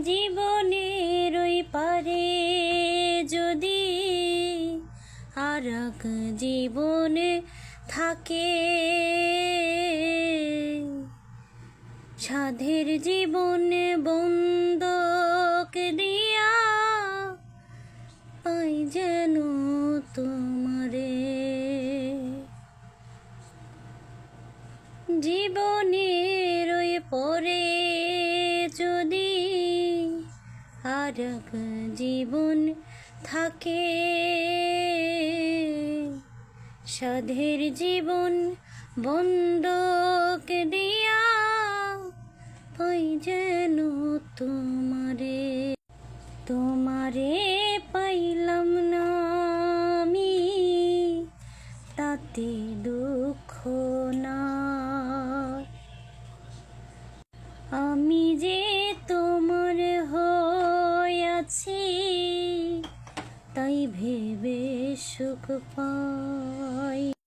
জীবনের ওই পারে যদি আর এক জীবনে থাকে, সাধের জীবন বন্ধক দিয়া পাই যেন তোমারে। জীবনের ওই পরে যদি আর এক জীবন থাকে, সাধের জীবন বন্ধক দিয়া পাই যেন তোমারে। তোমারে পাইলাম না আমি তাতে দুঃখ না, আমি যে তোমার হইয়াছি তাই ভেবে সুখ পাই।